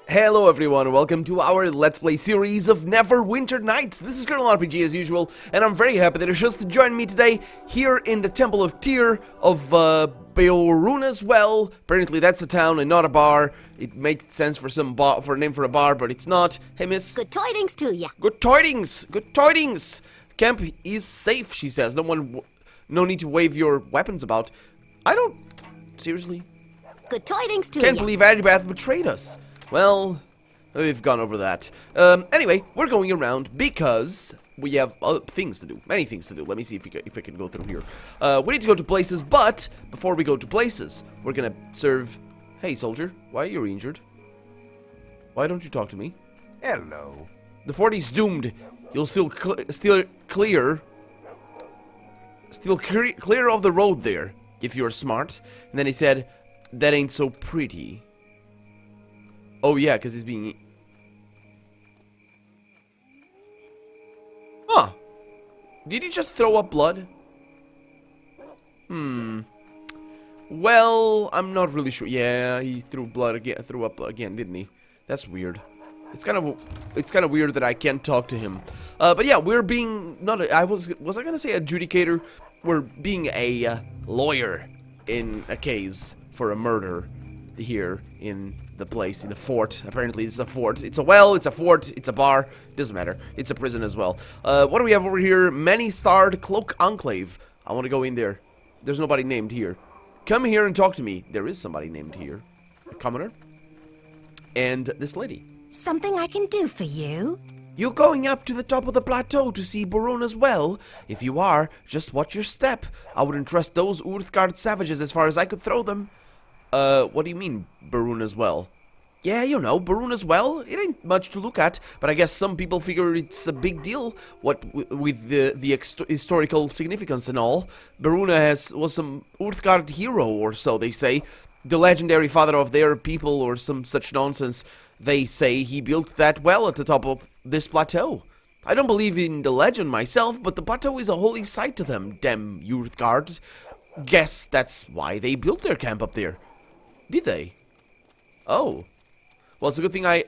Hello everyone, welcome to our Let's Play series of Neverwinter Nights. This is Colonel RPG as usual, and I'm very happy that you're just to join me today here in the Temple of Tyr of Beoruna's Well. Apparently that's a town and not a bar. It makes sense for for a name for a bar, but it's not. Hey miss. Good tidings to ya. Good tidings! Good tidings! Camp is safe, she says. No need to wave your weapons about. I don't... Seriously? Good tidings to ya. Can't believe Adibath betrayed us. Well, we've gone over that. Anyway, we're going around because we have other things to do. Many things to do. Let me see if I can go through here. We need to go to places, but before we go to places, we're gonna serve... Hey, soldier, why are you injured? Why don't you talk to me? Hello. The fort is doomed. You'll still clear of the road there, if you're smart. And then he said, that ain't so pretty. Oh yeah, because he's being... Huh. Did he just throw up blood? Well, I'm not really sure. Yeah, he threw up blood again, didn't he? That's weird. It's kind of weird that I can't talk to him. But yeah, we're being was I gonna say adjudicator? We're being a lawyer in a case for a murder here in the place, in the fort. Apparently it's a fort. It's a well, it's a fort, it's a bar. Doesn't matter. It's a prison as well. What do we have over here? Many-starred Cloak Enclave. I want to go in there. There's nobody named here. Come here and talk to me. There is somebody named here. A commoner. And this lady. Something I can do for you? You going up to the top of the plateau to see Beoruna's Well? If you are, just watch your step. I wouldn't trust those Uthgardt savages as far as I could throw them. What do you mean, Beoruna's Well? Yeah, you know, Beoruna's Well. It ain't much to look at, but I guess some people figure it's a big deal. What with the historical significance and all. Beoruna was some Uthgardt hero or so, they say. The legendary father of their people or some such nonsense. They say he built that well at the top of this plateau. I don't believe in the legend myself, but the plateau is a holy site to them, damn Uthgardt. Guess that's why they built their camp up there. Did they? Oh. Well, it's a good thing I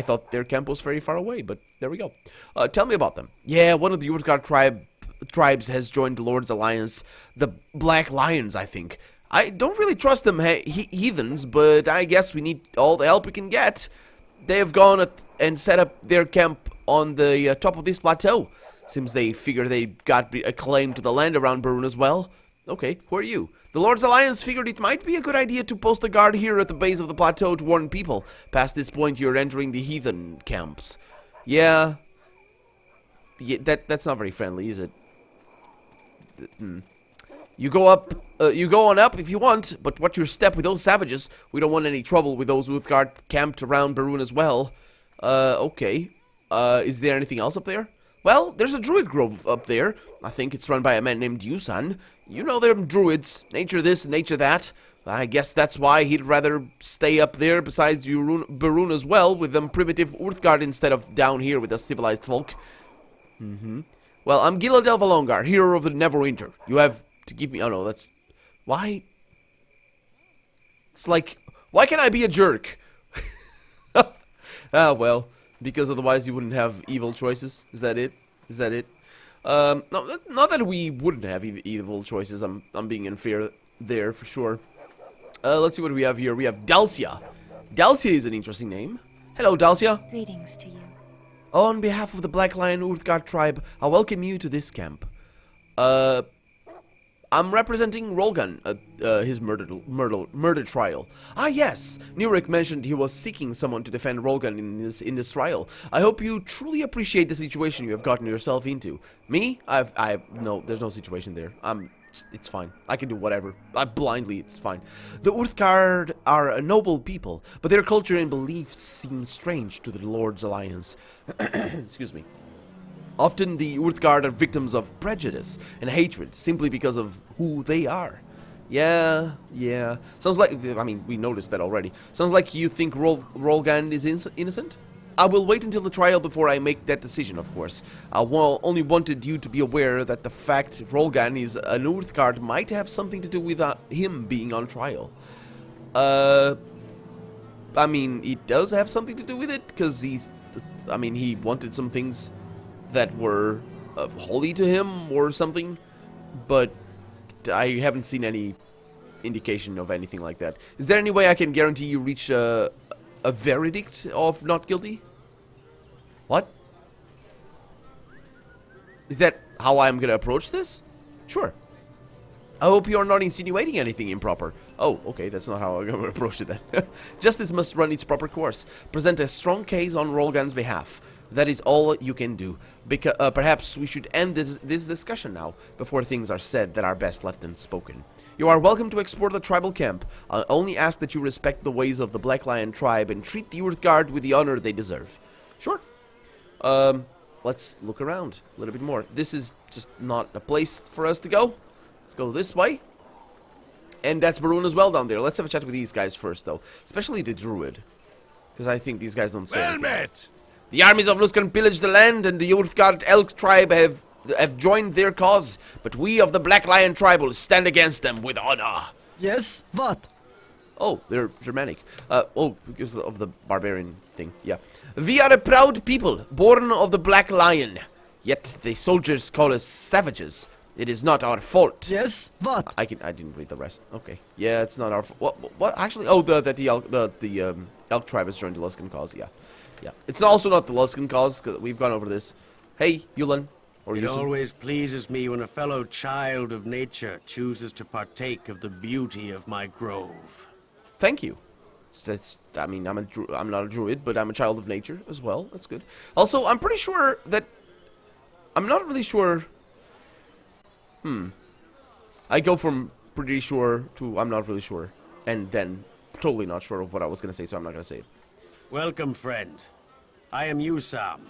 thought their camp was very far away, but there we go. Tell me about them. Yeah, one of the Uthgardt tribes has joined the Lord's Alliance. The Black Lions, I think. I don't really trust them heathens, but I guess we need all the help we can get. They have gone and set up their camp on the top of this plateau. Seems they figure they got a claim to the land around Beoruna's Well. Okay, who are you? The Lord's Alliance figured it might be a good idea to post a guard here at the base of the plateau to warn people. Past this point, you're entering the heathen camps. Yeah, that's not very friendly, is it? You go on up if you want, but watch your step with those savages. We don't want any trouble with those Uthgardt camped around Beoruna's Well. Okay. Is there anything else up there? Well, there's a druid grove up there. I think it's run by a man named Yusan. You know them druids. Nature this, nature that. I guess that's why he'd rather stay up there besides Beoruna's Well with them primitive Uthgardt instead of down here with the civilized folk. Well, I'm Gila del Valongar, hero of the Neverwinter. You have to give me... Oh no, that's... Why? It's like... Why can't I be a jerk? Ah, well... Because otherwise you wouldn't have evil choices. Is that it? Is that it? No, not that we wouldn't have evil choices. I'm being unfair there for sure. Let's see what we have here. We have Dalcia. Dalcia is an interesting name. Hello, Dalcia. Greetings to you. On behalf of the Black Lion Uthgardt tribe, I welcome you to this camp. I'm representing Rolgan at his murder trial. Ah, yes! Nurek mentioned he was seeking someone to defend Rolgan in this trial. I hope you truly appreciate the situation you have gotten yourself into. Me? No, there's no situation there. It's fine. I can do whatever. Blindly, it's fine. The Uthgardt are a noble people, but their culture and beliefs seem strange to the Lord's Alliance. Excuse me. Often the Uthgardt are victims of prejudice and hatred simply because of who they are. Yeah. Sounds like, I mean, we noticed that already. Sounds like you think Rolgan is innocent? I will wait until the trial before I make that decision, of course. I only wanted you to be aware that the fact Rolgan is an Uthgardt might have something to do with him being on trial. I mean, it does have something to do with it, because I mean, he wanted some things that were holy to him or something, but I haven't seen any indication of anything like that. Is there any way I can guarantee you reach a verdict of not guilty? What? Is that how I'm gonna approach this? Sure. I hope you're not insinuating anything improper. Oh, okay, that's not how I'm gonna approach it then. Justice must run its proper course. Present a strong case on Rolgan's behalf. That is all you can do. Perhaps we should end this discussion now, before things are said that are best left unspoken. You are welcome to explore the tribal camp. I only ask that you respect the ways of the Black Lion tribe and treat the Uthgardt with the honor they deserve. Sure. Let's look around a little bit more. This is just not a place for us to go. Let's go this way. And that's Baroon as well down there. Let's have a chat with these guys first, though. Especially the Druid. Because I think these guys don't say anything. Met. The armies of Luskan pillaged the land, and the Uthgardt elk tribe have joined their cause. But we of the Black Lion tribe will stand against them with honor. Yes, what? Oh, they're Germanic. Oh, because of the barbarian thing, yeah. We are a proud people, born of the Black Lion. Yet the soldiers call us savages. It is not our fault. Yes, what? I didn't read the rest. Okay. Yeah, it's not our fault. What? Actually, oh, the elk tribe has joined the Luskan cause, yeah. Yeah. It's also not the Luskan cause, because we've gone over this. Hey, Yulan. Or It Yusin. always pleases me when a fellow child of nature chooses to partake of the beauty of my grove. Thank you. I mean, I'm not a druid, but I'm a child of nature as well. That's good. Also, I'm pretty sure that... I'm not really sure... I go from pretty sure to I'm not really sure. And then totally not sure of what I was going to say, so I'm not going to say it. Welcome, friend. I am Usam,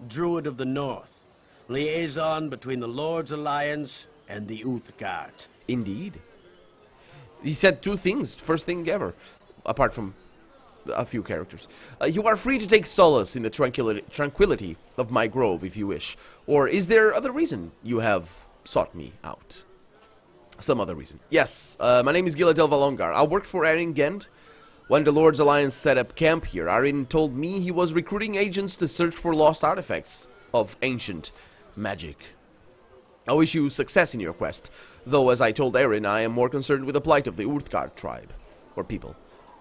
Druid of the North, liaison between the Lord's Alliance and the Uthgardt. Indeed. He said two things. First thing ever. Apart from a few characters. You are free to take solace in the tranquility of my grove if you wish. Or is there other reason you have sought me out? Some other reason. Yes, my name is Giladel Valongar. I work for Arin Gent. When the Lord's Alliance set up camp here, Arin told me he was recruiting agents to search for lost artifacts of ancient magic. I wish you success in your quest, though as I told Arin, I am more concerned with the plight of the Uthgardt tribe. Or people.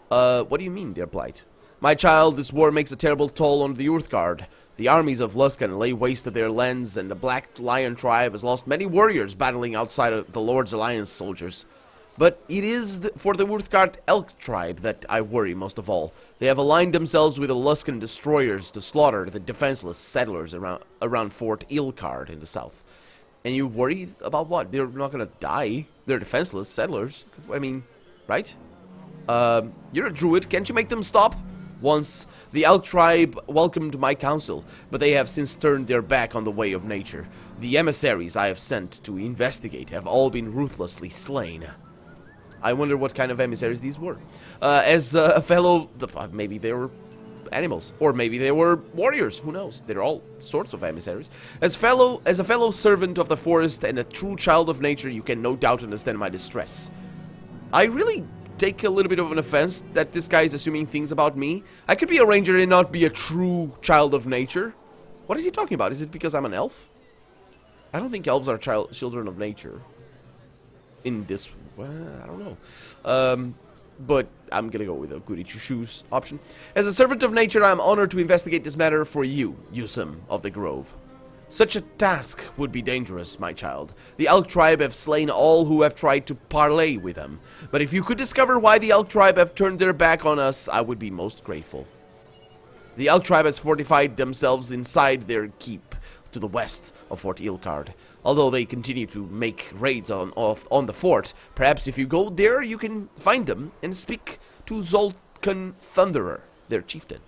What do you mean, their plight? My child, this war makes a terrible toll on the Uthgardt. The armies of Luskan lay waste to their lands, and the Black Lion tribe has lost many warriors battling outside of the Lord's Alliance soldiers. But it is for the Uthgardt elk tribe that I worry most of all. They have aligned themselves with the Luskan destroyers to slaughter the defenseless settlers around Fort Uthgardt in the south. And you worry about what? They're not gonna die. They're defenseless settlers. I mean, right? You're a druid. Can't you make them stop? Once, the elk tribe welcomed my counsel, but they have since turned their back on the way of nature. The emissaries I have sent to investigate have all been ruthlessly slain. I wonder what kind of emissaries these were. As a fellow... maybe they were animals. Or maybe they were warriors. Who knows? They're all sorts of emissaries. As a fellow servant of the forest and a true child of nature, you can no doubt understand my distress. I really take a little bit of an offense that this guy is assuming things about me. I could be a ranger and not be a true child of nature. What is he talking about? Is it because I'm an elf? I don't think elves are children of nature. In this... well, I don't know. But I'm gonna go with a goody two-shoes option. As a servant of nature, I am honored to investigate this matter for you, Usam of the Grove. Such a task would be dangerous, my child. The elk tribe have slain all who have tried to parley with them. But if you could discover why the elk tribe have turned their back on us, I would be most grateful. The elk tribe has fortified themselves inside their keep to the west of Fort Uthgardt. Although they continue to make raids on the fort, perhaps if you go there, you can find them and speak to Zolkan Thunderer, their chieftain.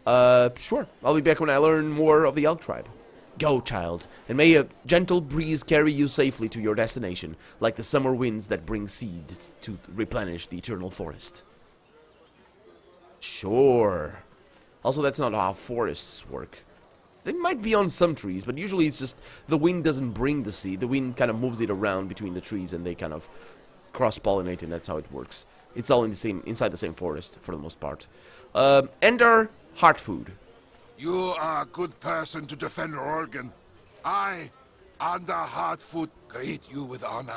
Sure. I'll be back when I learn more of the elk tribe. Go, child, and may a gentle breeze carry you safely to your destination, like the summer winds that bring seeds to replenish the eternal forest. Sure. Also, that's not how forests work. They might be on some trees, but usually it's just the wind doesn't bring the seed. The wind kind of moves it around between the trees, and they kind of cross-pollinate, and that's how it works. It's all inside the same forest for the most part. Ender Heartfood. You are a good person to defend Organ. I, Under Hardfoot, greet you with honor.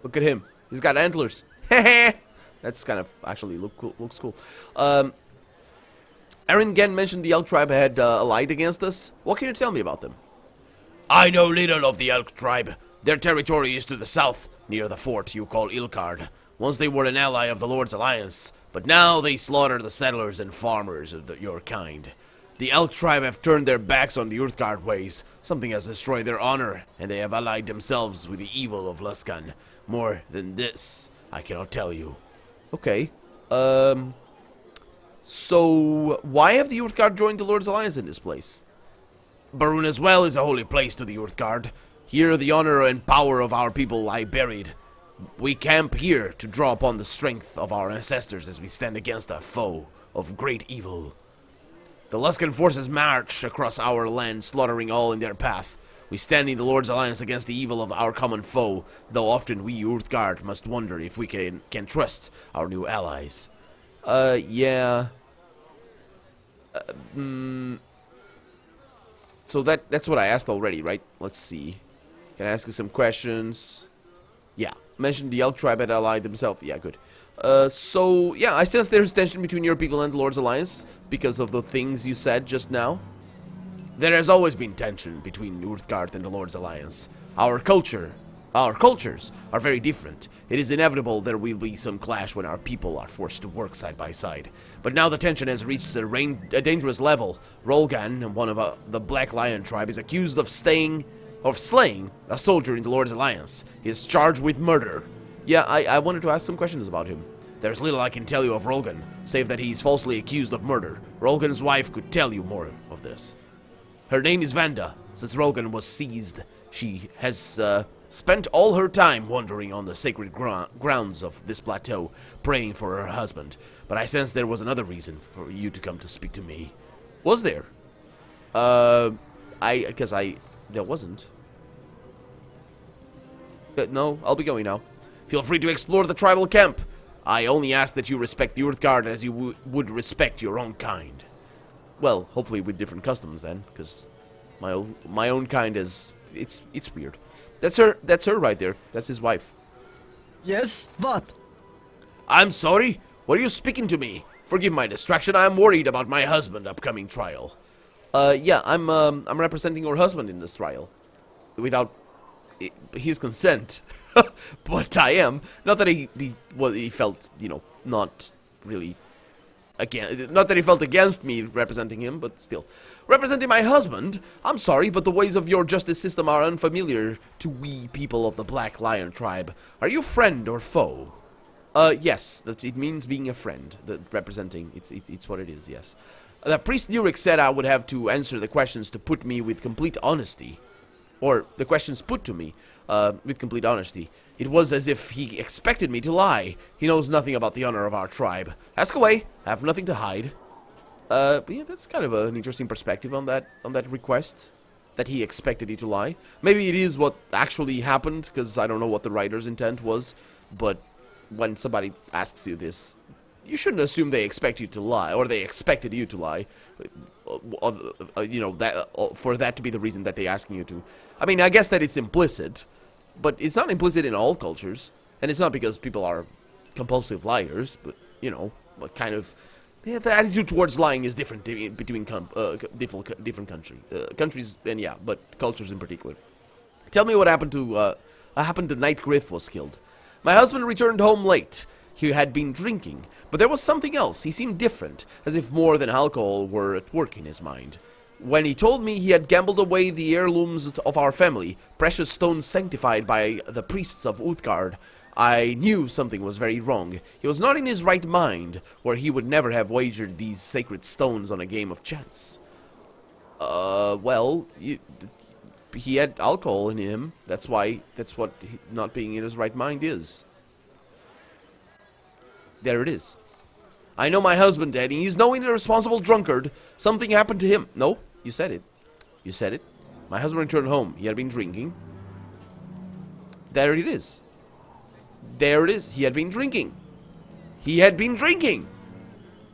Look at him. He's got antlers. That's kind of actually looks cool. Aaron Gen mentioned the Elk tribe had allied against us. What can you tell me about them? I know little of the Elk tribe. Their territory is to the south, near the fort you call Uthgardt. Once they were an ally of the Lord's Alliance, but now they slaughter the settlers and farmers of your kind. The Elk tribe have turned their backs on the Uthgardt ways. Something has destroyed their honor, and they have allied themselves with the evil of Luskan. More than this, I cannot tell you. Okay. So why have the Uthgardt joined the Lord's Alliance in this place? Baruna's Well is a holy place to the Uthgardt. Here the honor and power of our people lie buried. We camp here to draw upon the strength of our ancestors as we stand against a foe of great evil. The Luskan forces march across our land, slaughtering all in their path. We stand in the Lord's Alliance against the evil of our common foe, though often we Uthgardt must wonder if we can trust our new allies. Yeah. So that's what I asked already, right? Let's see. Can I ask you some questions? Yeah. Mentioned the Elk tribe had allied themselves. Yeah, good. So, yeah, I sense there's tension between your people and the Lord's Alliance because of the things you said just now. There has always been tension between Uthgardt and the Lord's Alliance. Our cultures are very different. It is inevitable there will be some clash when our people are forced to work side by side. But now the tension has reached a dangerous level. Rolgan, one of the Black Lion tribe, is accused of slaying a soldier in the Lord's Alliance. He is charged with murder. Yeah, I wanted to ask some questions about him. There's little I can tell you of Rolgan, save that he's falsely accused of murder. Rolgan's wife could tell you more of this. Her name is Vanda. Since Rolgan was seized, she has spent all her time wandering on the sacred grounds of this plateau, praying for her husband. But I sense there was another reason for you to come to speak to me. Was there? There wasn't. No, I'll be going now. Feel free to explore the tribal camp. I only ask that you respect the Uthgardt as you would respect your own kind. Well, hopefully with different customs then, because my own kind is it's weird. That's her right there. That's his wife. Yes, what? I'm sorry. What are you speaking to me? Forgive my distraction. I'm worried about my husband's upcoming trial. Yeah, I'm representing your husband in this trial, without his consent. But I am. Not that he felt, not really not that he felt against me representing him, but still. Representing my husband? I'm sorry, but the ways of your justice system are unfamiliar to we people of the Black Lion tribe. Are you friend or foe? Yes, it means being a friend. Representing, it's what it is, yes. The priest Nurik said I would have to answer the questions to put me with complete honesty. Or the questions put to me with complete honesty. It was as if he expected me to lie. He knows nothing about the honor of our tribe. Ask away. I have nothing to hide. But yeah, that's kind of an interesting perspective on that request. That he expected you to lie. Maybe it is what actually happened, because I don't know what the writer's intent was. But when somebody asks you this, you shouldn't assume they expect you to lie, or they expected you to lie. For that to be the reason that they're asking you to. I mean, I guess that it's implicit, but it's not implicit in all cultures, and it's not because people are compulsive liars, but what kind of the attitude towards lying is different between different countries, and yeah, but cultures in particular. Tell me what happened to Night Griff was killed. My husband returned home late. He had been drinking, but there was something else. He seemed different, as if more than alcohol were at work in his mind. When he told me he had gambled away the heirlooms of our family, precious stones sanctified by the priests of Uthgardt, I knew something was very wrong. He was not in his right mind, or he would never have wagered these sacred stones on a game of chance. Well, he had alcohol in him. That's what not being in his right mind is. There it is. I know my husband, Daddy. He's no irresponsible drunkard. Something happened to him. No, you said it. You said it. My husband returned home. He had been drinking. There it is. There it is. He had been drinking. He had been drinking.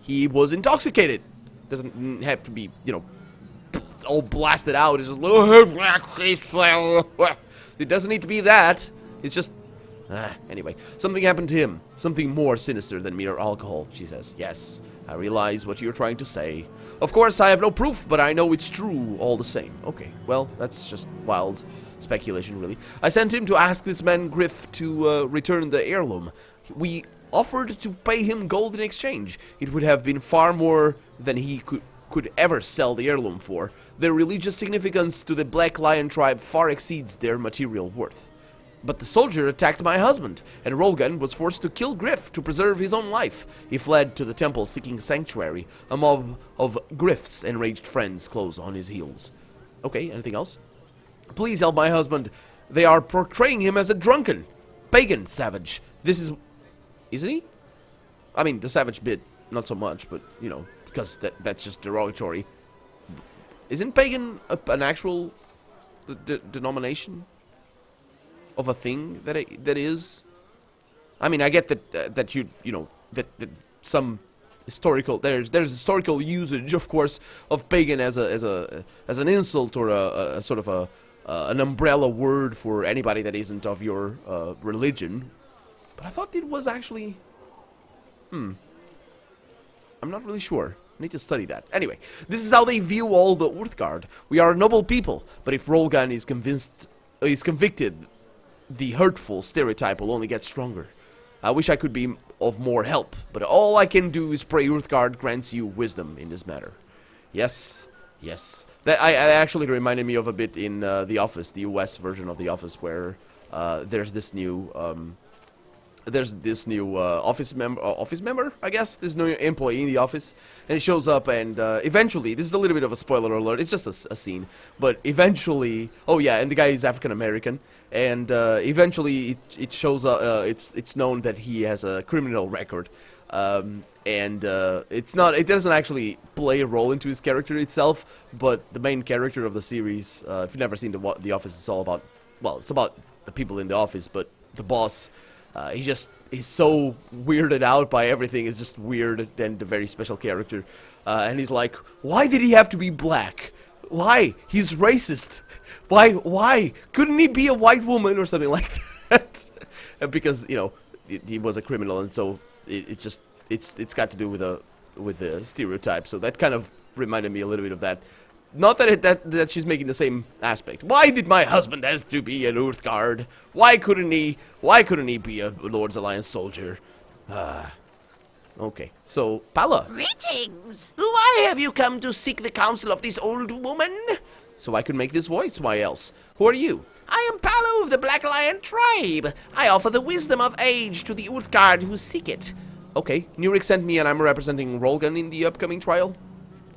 He was intoxicated. Doesn't have to be, you know, all blasted out. It's just, it doesn't need to be that. It's just, anyway. Something happened to him. Something more sinister than mere alcohol, she says. Yes, I realize what you're trying to say. Of course, I have no proof, but I know it's true all the same. Okay, well, that's just wild speculation, really. I sent him to ask this man Griff to return the heirloom. We offered to pay him gold in exchange. It would have been far more than he could ever sell the heirloom for. Their religious significance to the Black Lion tribe far exceeds their material worth. But the soldier attacked my husband, and Rolgan was forced to kill Griff to preserve his own life. He fled to the temple seeking sanctuary. A mob of Griff's enraged friends close on his heels. Okay, anything else? Please help my husband. They are portraying him as a drunken, pagan savage. This is... Isn't he? I mean, the savage bit, not so much, but, you know, because that's just derogatory. Isn't pagan an actual denomination of a thing that is? I mean, I get that you know that some historical there's historical usage, of course, of pagan as an insult or a sort of an umbrella word for anybody that isn't of your religion. But I thought it was actually... I'm not really sure. I need to study that. Anyway, this is how they view all the Uthgardt. We are a noble people, but if Rolgan is convicted, the hurtful stereotype will only get stronger. I wish I could be of more help, but all I can do is pray Uthgardt grants you wisdom in this matter. Yes, yes. That actually reminded me of a bit in The Office, the US version of The Office, where there's this new office member, I guess, this new employee in the office, and he shows up, and eventually, this is a little bit of a spoiler alert, it's just a scene, but eventually, oh yeah, and the guy is African American, and eventually it shows up, it's known that he has a criminal record, and it doesn't actually play a role into his character itself, but the main character of the series, if you've never seen The Office, it's all about, well, it's about the people in the office, but the boss, he's so weirded out by everything. It's just weird and a very special character. And he's like, why did he have to be black? Why? He's racist. Why? Couldn't he be a white woman or something like that? Because, you know, he was a criminal, and so it's got to do with the stereotype. So that kind of reminded me a little bit of that. Not that she's making the same aspect. Why did my husband have to be an Uthgardt? Why couldn't he be a Lord's Alliance soldier? Okay. So, Pala. Greetings! Why have you come to seek the counsel of this old woman? So I could make this voice, why else? Who are you? I am Palo of the Black Lion tribe. I offer the wisdom of age to the Uthgardt who seek it. Okay, Nurik sent me and I'm representing Rolgan in the upcoming trial.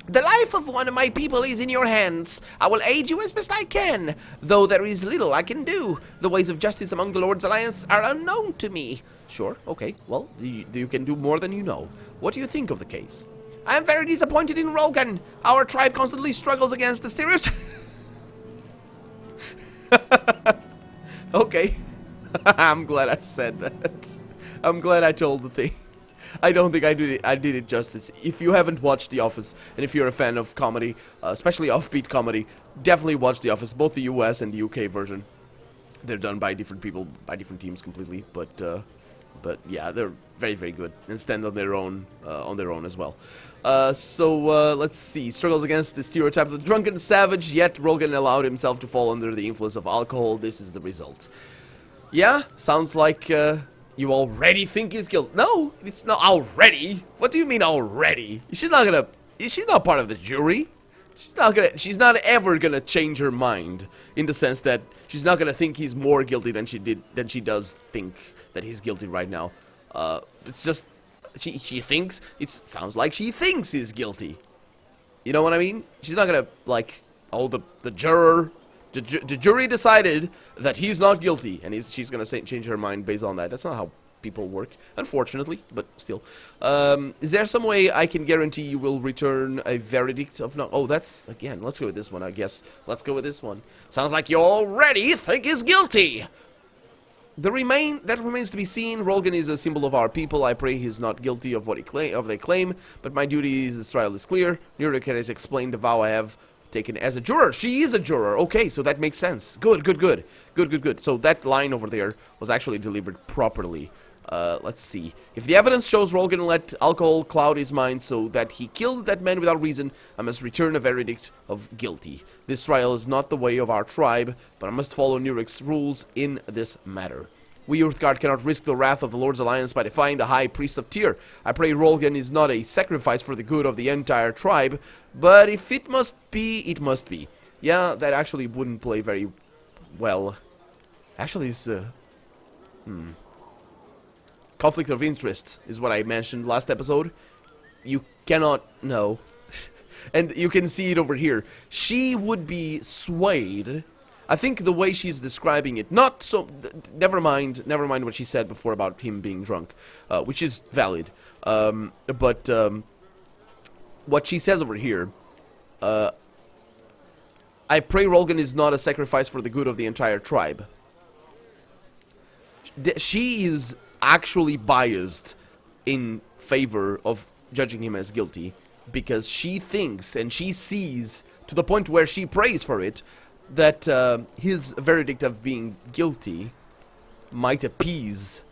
The life of one of my people is in your hands. I will aid you as best I can, though there is little I can do. The ways of justice among the Lord's Alliance are unknown to me. Sure, okay, well, you can do more than you know. What do you think of the case? I am very disappointed in Rolgan. Our tribe constantly struggles against the stereotype. Okay. I'm glad I said that. I'm glad I told the thing. I don't think I did it justice. If you haven't watched The Office, and if you're a fan of comedy, especially offbeat comedy, definitely watch The Office, both the US and the UK version. They're done by different people, by different teams completely, but yeah, they're very, very good and stand on their own as well. So let's see. Struggles against the stereotype of the drunken savage, yet Rolgan allowed himself to fall under the influence of alcohol. This is the result. Yeah, sounds like you already think he's guilty. No, it's not already. What do you mean already? She's not part of the jury. She's not ever gonna change her mind, in the sense that she's not gonna think he's more guilty than she does think that he's guilty right now. It's just she thinks, it sounds like she thinks he's guilty. You know what I mean? She's not gonna, like, oh, the jury decided that he's not guilty, and she's gonna change her mind based on that. That's not how people work, unfortunately, but still. Is there some way I can guarantee you will return a verdict of not? Oh, that's, again, let's go with this one, I guess. Let's go with this one. Sounds like you already think he's guilty. that remains to be seen. Rolgan is a symbol of our people. I pray he's not guilty of what they claim, but my duty is this trial is clear. Nurek has explained the vow I have taken as a juror. She is a juror. Okay, so that makes sense. Good. So that line over there was actually delivered properly. Let's see. If the evidence shows Rolgan let alcohol cloud his mind so that he killed that man without reason, I must return a verdict of guilty. This trial is not the way of our tribe, but I must follow Nurek's rules in this matter. We Uthgardt cannot risk the wrath of the Lord's Alliance by defying the High Priest of Tyr. I pray Rolgan is not a sacrifice for the good of the entire tribe, but if it must be, it must be. Yeah, that actually wouldn't play very well. Actually, it's, conflict of interest is what I mentioned last episode. You cannot know. And you can see it over here. She would be swayed. I think the way she's describing it, not so... Never mind what she said before about him being drunk, which is valid. But what she says over here, I pray Rolgan is not a sacrifice for the good of the entire tribe. She is actually biased in favor of judging him as guilty because she thinks and she sees, to the point where she prays for it, that his verdict of being guilty might appease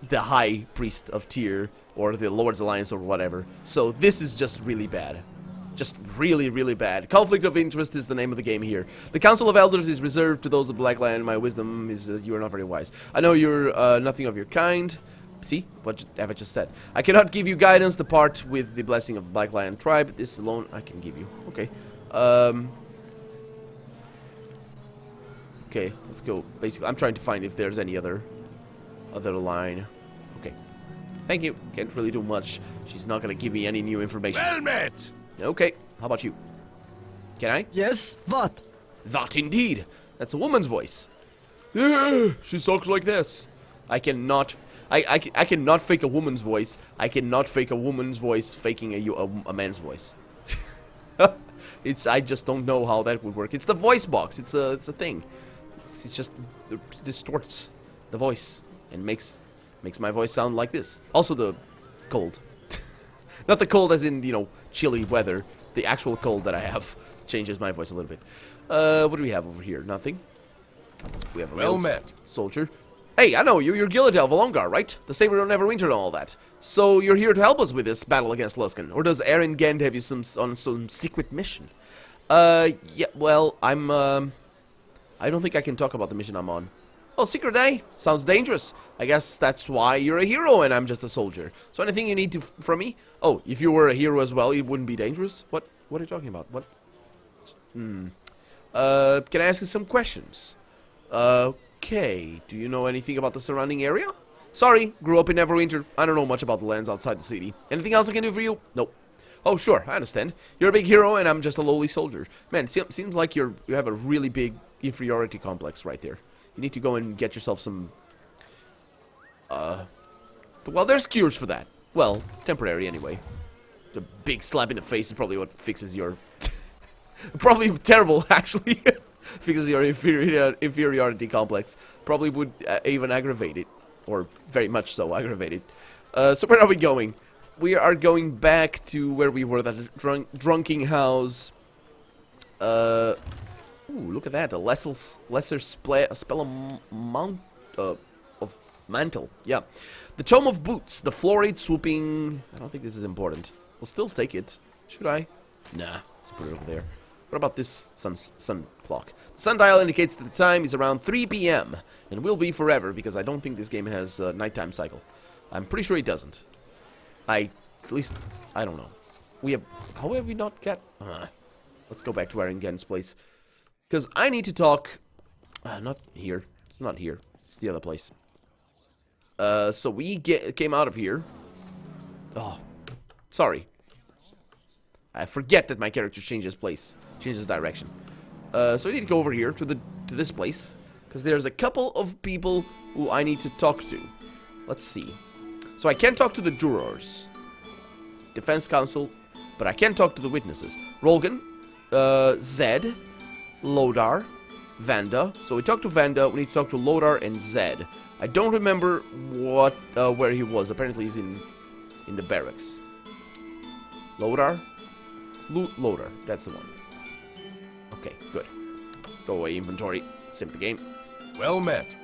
the High Priest of Tyr or the Lord's Alliance or whatever. So this is just really bad. Just really bad. Conflict of interest is the name of the game here. The Council of Elders is reserved to those of Black Land. My wisdom is you are not very wise. I know you're nothing of your kind. See? What have I just said? I cannot give you guidance. Depart with the blessing of Black Land tribe. This alone I can give you. Okay. Okay, let's go. Basically, I'm trying to find if there's any other line. Okay. Thank you. Can't really do much. She's not gonna give me any new information. Well met! Okay, how about you? Can I? Yes, what? That indeed. That's a woman's voice. Yeah, she talks like this. I cannot. I cannot fake a woman's voice. I cannot fake a woman's voice faking a man's voice. I just don't know how that would work. It's the voice box. It's a thing. It just distorts the voice and makes my voice sound like this. Also the cold. Not the cold as in, you know, chilly weather. The actual cold that I have changes my voice a little bit. What do we have over here? Nothing. We have a Well met. soldier. Hey, I know you. You're Gillitel of Uthgardt, right? The Saber of Neverwinter and all that. So you're here to help us with this battle against Luskan, or does Aaron Gend have you on some secret mission? Yeah. Well, I don't think I can talk about the mission I'm on. Oh, secret day? Sounds dangerous. I guess that's why you're a hero and I'm just a soldier. So anything you need from me? Oh, if you were a hero as well, it wouldn't be dangerous? What are you talking about? What? Can I ask you some questions? Okay. Do you know anything about the surrounding area? Sorry, grew up in Neverwinter. I don't know much about the lands outside the city. Anything else I can do for you? Nope. Oh, sure, I understand. You're a big hero and I'm just a lowly soldier. Man, seems like you have a really big inferiority complex right there. You need to go and get yourself some, well, there's cures for that. Well, temporary anyway. The big slap in the face is probably what fixes your, probably terrible, actually. Fixes your inferiority complex. Probably would even aggravate it. Or very much so aggravate it. So where are we going? We are going back to where we were, that drunking house. Ooh, look at that, a lesser spell of mantle. Yeah. The Tome of Boots, the florid swooping... I don't think this is important. I'll still take it. Should I? Nah, let's put it over there. What about this sun clock? The sundial indicates that the time is around 3 p.m. and will be forever, because I don't think this game has a nighttime cycle. I'm pretty sure it doesn't. At least, I don't know. How have we not got... let's go back to Aaron Gen's place. Because I need to talk... not here. It's not here. It's the other place. So we came out of here. Oh, sorry. I forget that my character changes place. Changes direction. So we need to go over here to this place. Because there's a couple of people who I need to talk to. Let's see. So I can't talk to the jurors. Defense counsel. But I can talk to the witnesses. Rolgan. Zed. Lodar, Vanda. So we talked to Vanda. We need to talk to Lothar and Zed. I don't remember what where he was. Apparently he's in the barracks. Lothar? Lothar. That's the one. Okay, good. Go away, inventory. Simp the game. Well met.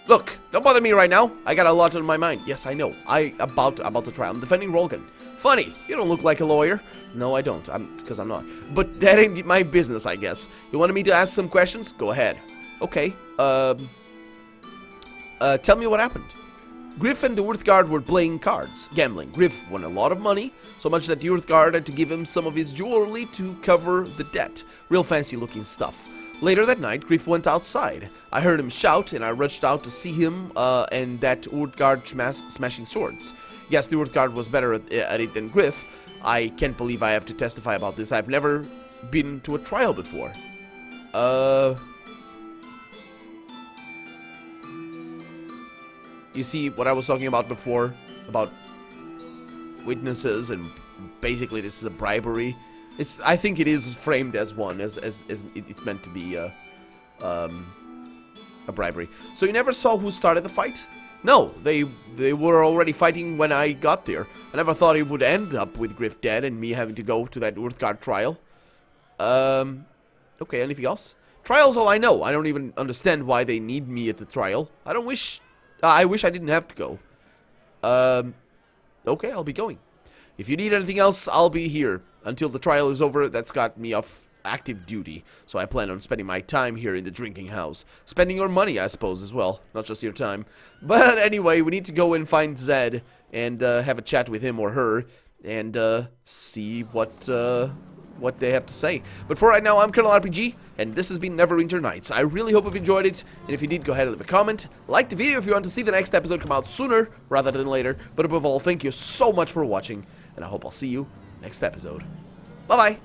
Look, don't bother me right now. I got a lot on my mind. Yes, I know. About to try. I'm defending Rolgan. Funny, you don't look like a lawyer. No, I don't. Because I'm not. But that ain't my business, I guess. You wanted me to ask some questions? Go ahead. Okay. Tell me what happened. Griff and the Uthgardt were playing cards, gambling. Griff won a lot of money, so much that the Uthgardt had to give him some of his jewelry to cover the debt. Real fancy looking stuff. Later that night, Griff went outside. I heard him shout, and I rushed out to see him and that Uthgardt smashing swords. Yes, the Uthgardt was better at it than Griff. I can't believe I have to testify about this. I've never been to a trial before. You see what I was talking about before? About witnesses and basically this is a bribery. I think it is framed as one, as it's meant to be a bribery. So you never saw who started the fight? No, they were already fighting when I got there. I never thought it would end up with Griff dead and me having to go to that Uthgardt trial. Okay, anything else? Trial's all I know. I don't even understand why they need me at the trial. I wish I didn't have to go. Okay, I'll be going. If you need anything else, I'll be here. Until the trial is over, that's got me off active duty. So I plan on spending my time here in the drinking house. Spending your money, I suppose, as well. Not just your time. But anyway, we need to go and find Zed and have a chat with him or her. And see what they have to say. But for right now, I'm Colonel RPG, and this has been Neverwinter Nights. I really hope you've enjoyed it, and if you did, go ahead and leave a comment. Like the video if you want to see the next episode come out sooner rather than later. But above all, thank you so much for watching, and I hope I'll see you next episode. Bye-bye!